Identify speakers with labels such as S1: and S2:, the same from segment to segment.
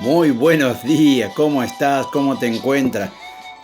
S1: Muy buenos días, ¿cómo estás? ¿Cómo te encuentras?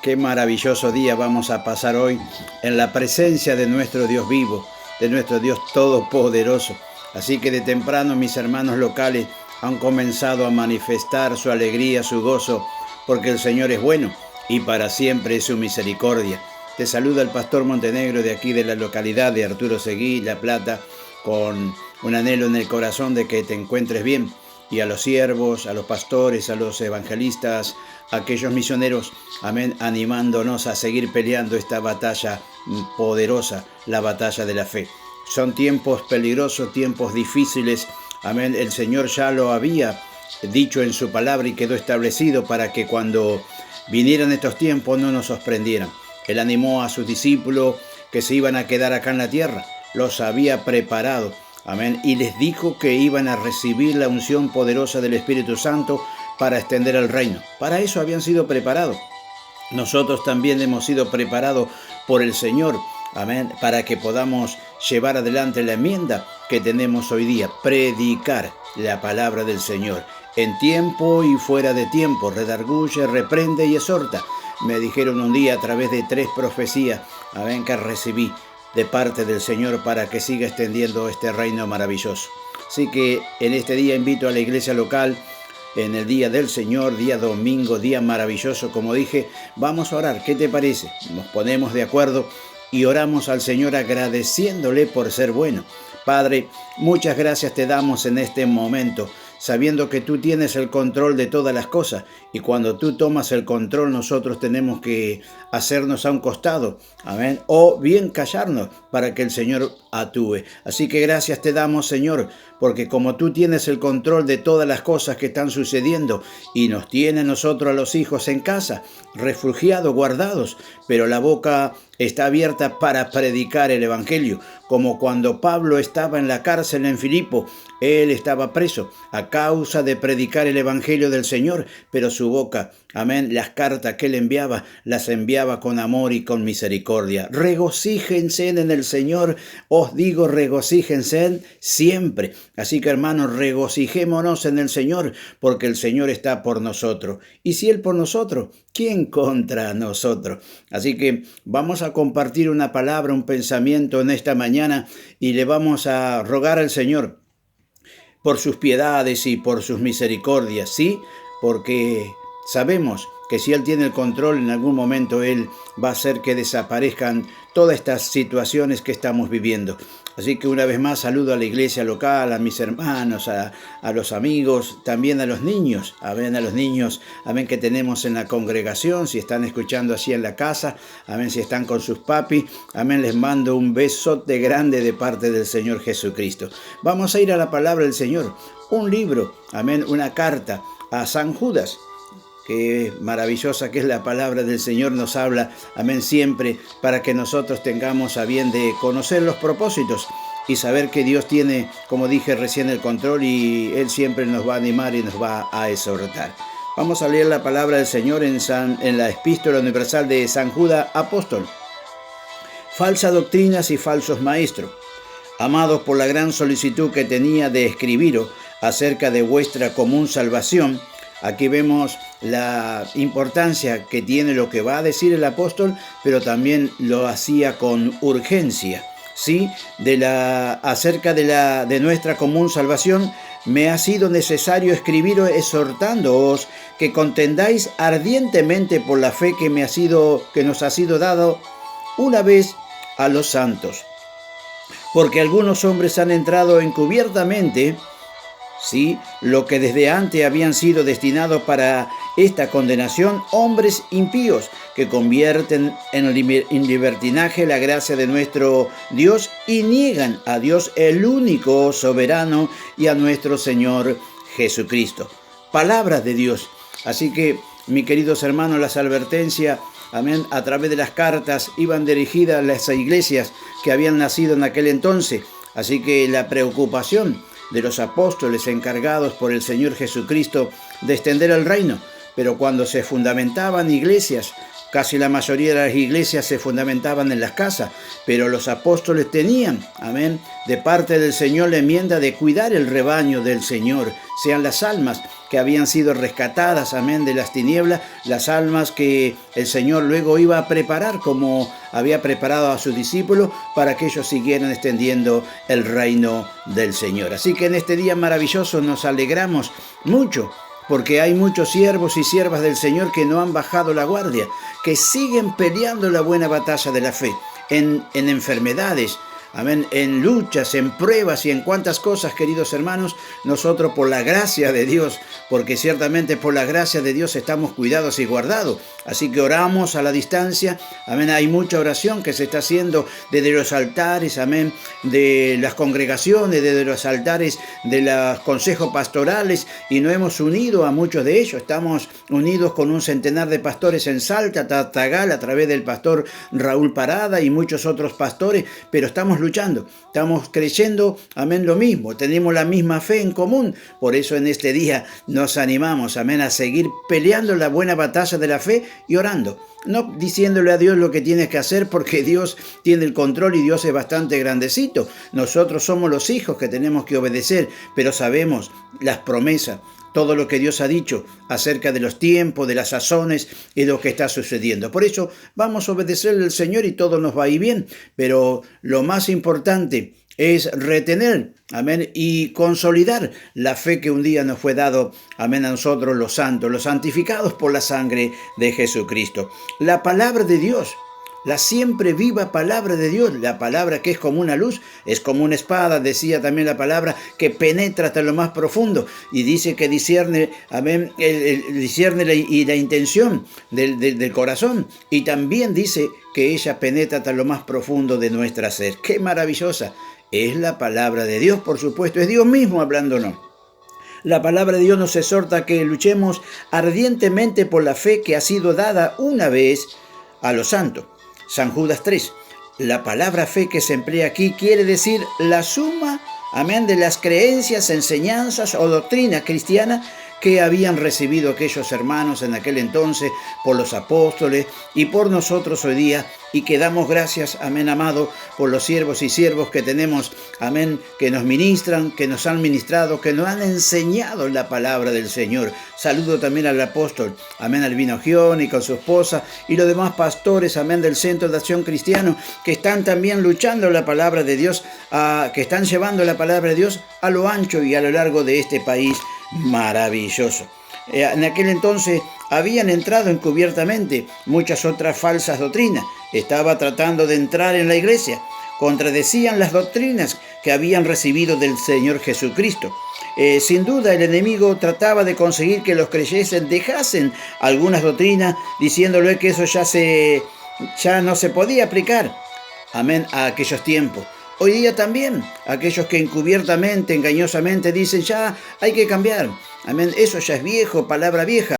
S1: Qué maravilloso día vamos a pasar hoy en la presencia de nuestro Dios vivo, de nuestro Dios todopoderoso. Así que de temprano mis hermanos locales han comenzado a manifestar su alegría, su gozo, porque el Señor es bueno y para siempre es su misericordia. Te saluda el pastor Montenegro de aquí de la localidad de Arturo Seguí, La Plata, con un anhelo en el corazón de que te encuentres bien. Y a los siervos, a los pastores, a los evangelistas, a aquellos misioneros, amén, animándonos a seguir peleando esta batalla poderosa, la batalla de la fe. Son tiempos peligrosos, tiempos difíciles, amén. El Señor ya lo había dicho en su palabra y quedó establecido para que cuando vinieran estos tiempos no nos sorprendieran. Él animó a sus discípulos que se iban a quedar acá en la tierra, los había preparado. Amén. Y les dijo que iban a recibir la unción poderosa del Espíritu Santo para extender el reino. Para eso habían sido preparados. Nosotros también hemos sido preparados por el Señor. Amén. Para que podamos llevar adelante la enmienda que tenemos hoy día. Predicar la palabra del Señor. En tiempo y fuera de tiempo. Redarguye, reprende y exhorta. Me dijeron un día a través de 3 profecías. Amén, que recibí de parte del Señor para que siga extendiendo este reino maravilloso. Así que en este día invito a la iglesia local, en el día del Señor, día domingo, día maravilloso, como dije, vamos a orar. ¿Qué te parece? Nos ponemos de acuerdo y oramos al Señor agradeciéndole por ser bueno. Padre, muchas gracias te damos en este momento, sabiendo que tú tienes el control de todas las cosas y cuando tú tomas el control nosotros tenemos que hacernos a un costado, amén, o bien callarnos para que el Señor actúe. Así que gracias te damos, Señor, porque como tú tienes el control de todas las cosas que están sucediendo y nos tiene nosotros a los hijos en casa, refugiados, guardados, pero la boca está abierta para predicar el Evangelio, como cuando Pablo estaba en la cárcel en Filipo. Él estaba preso a causa de predicar el Evangelio del Señor, pero su boca, amén, las cartas que él enviaba, las enviaba con amor y con misericordia. Regocíjense en el Señor, os digo, regocíjense siempre. Así que hermanos, regocijémonos en el Señor, porque el Señor está por nosotros. Y si Él por nosotros, ¿quién contra nosotros? Así que vamos a compartir una palabra, un pensamiento en esta mañana y le vamos a rogar al Señor por sus piedades y por sus misericordias, ¿sí? Porque sabemos que si Él tiene el control, en algún momento Él va a hacer que desaparezcan todas estas situaciones que estamos viviendo. Así que una vez más saludo a la iglesia local, a mis hermanos, a los amigos, también a los niños, amén, a los niños, amén, que tenemos en la congregación, si están escuchando así en la casa, amén, si están con sus papis, amén, les mando un besote grande de parte del Señor Jesucristo. Vamos a ir a la palabra del Señor, un libro, amén, una carta a San Judas. Qué maravillosa que es la palabra del Señor, nos habla, amén, siempre, para que nosotros tengamos a bien de conocer los propósitos y saber que Dios tiene, como dije recién, el control y Él siempre nos va a animar y nos va a exhortar. Vamos a leer la palabra del Señor en la Epístola Universal de San Judas Apóstol. Falsas doctrinas y falsos maestros, amados, por la gran solicitud que tenía de escribiros acerca de vuestra común salvación. Aquí vemos la importancia que tiene lo que va a decir el apóstol, pero también lo hacía con urgencia, ¿sí? Acerca de nuestra común salvación, me ha sido necesario escribiros exhortándoos que contendáis ardientemente por la fe que nos ha sido dado una vez a los santos. Porque algunos hombres han entrado encubiertamente, sí, lo que desde antes habían sido destinados para esta condenación, hombres impíos que convierten en libertinaje la gracia de nuestro Dios y niegan a Dios el único soberano y a nuestro Señor Jesucristo. Palabras de Dios. Así que, mis queridos hermanos, las advertencias, amén, a través de las cartas iban dirigidas a las iglesias que habían nacido en aquel entonces. Así que la preocupación de los apóstoles encargados por el Señor Jesucristo de extender el reino, pero cuando se fundamentaban iglesias Casi la mayoría de las iglesias se fundamentaban en las casas, pero los apóstoles tenían, amén, de parte del Señor la enmienda de cuidar el rebaño del Señor, sean las almas que habían sido rescatadas, amén, de las tinieblas, las almas que el Señor luego iba a preparar como había preparado a sus discípulos para que ellos siguieran extendiendo el reino del Señor. Así que en este día maravilloso nos alegramos mucho, porque hay muchos siervos y siervas del Señor que no han bajado la guardia, que siguen peleando la buena batalla de la fe, en enfermedades, amén, en luchas, en pruebas y en cuantas cosas, queridos hermanos, nosotros por la gracia de Dios, porque ciertamente por la gracia de Dios estamos cuidados y guardados. Así que oramos a la distancia, amén. Hay mucha oración que se está haciendo desde los altares, amén, de las congregaciones, desde los altares de los consejos pastorales, y nos hemos unido a muchos de ellos. Estamos unidos con un centenar de pastores en Salta, Tartagal, a través del pastor Raúl Parada y muchos otros pastores, pero estamos luchando, estamos creyendo, amén, lo mismo, tenemos la misma fe en común. Por eso en este día nos animamos, amén, a seguir peleando la buena batalla de la fe y orando, no diciéndole a Dios lo que tienes que hacer, porque Dios tiene el control y Dios es bastante grandecito. Nosotros somos los hijos que tenemos que obedecer, pero sabemos las promesas, todo lo que Dios ha dicho acerca de los tiempos, de las sazones y de lo que está sucediendo. Por eso vamos a obedecerle al Señor y todo nos va a ir bien. Pero lo más importante es retener, amén, y consolidar la fe que un día nos fue dado, amén, a nosotros los santos, los santificados por la sangre de Jesucristo. La palabra de Dios, la siempre viva palabra de Dios, la palabra que es como una luz, es como una espada, decía también la palabra, que penetra hasta lo más profundo, y dice que discierne, amén, discierne la intención del corazón, y también dice que ella penetra hasta lo más profundo de nuestra ser. ¡Qué maravillosa! Es la palabra de Dios, por supuesto, es Dios mismo hablándonos. La palabra de Dios nos exhorta a que luchemos ardientemente por la fe que ha sido dada una vez a los santos. San Judas 3. La palabra fe que se emplea aquí quiere decir la suma, amén, de las creencias, enseñanzas o doctrina cristiana que habían recibido aquellos hermanos en aquel entonces por los apóstoles y por nosotros hoy día, y que damos gracias, amén, amado, por los siervos y siervos que tenemos, amén, que nos ministran, que nos han ministrado, que nos han enseñado la palabra del Señor. Saludo también al apóstol, amén, Albino Gioni con su esposa y los demás pastores, amén, del Centro de Acción Cristiano, que están también luchando la palabra de Dios, que están llevando la palabra de Dios a lo ancho y a lo largo de este país maravilloso. En aquel entonces habían entrado encubiertamente muchas otras falsas doctrinas. Estaba tratando de entrar en la iglesia. Contradecían las doctrinas que habían recibido del Señor Jesucristo. Sin duda el enemigo trataba de conseguir que los creyentes dejasen algunas doctrinas, diciéndole que eso ya no se podía aplicar, amén, a aquellos tiempos. Hoy día también, aquellos que encubiertamente, engañosamente dicen ya hay que cambiar, amén, eso ya es viejo, palabra vieja.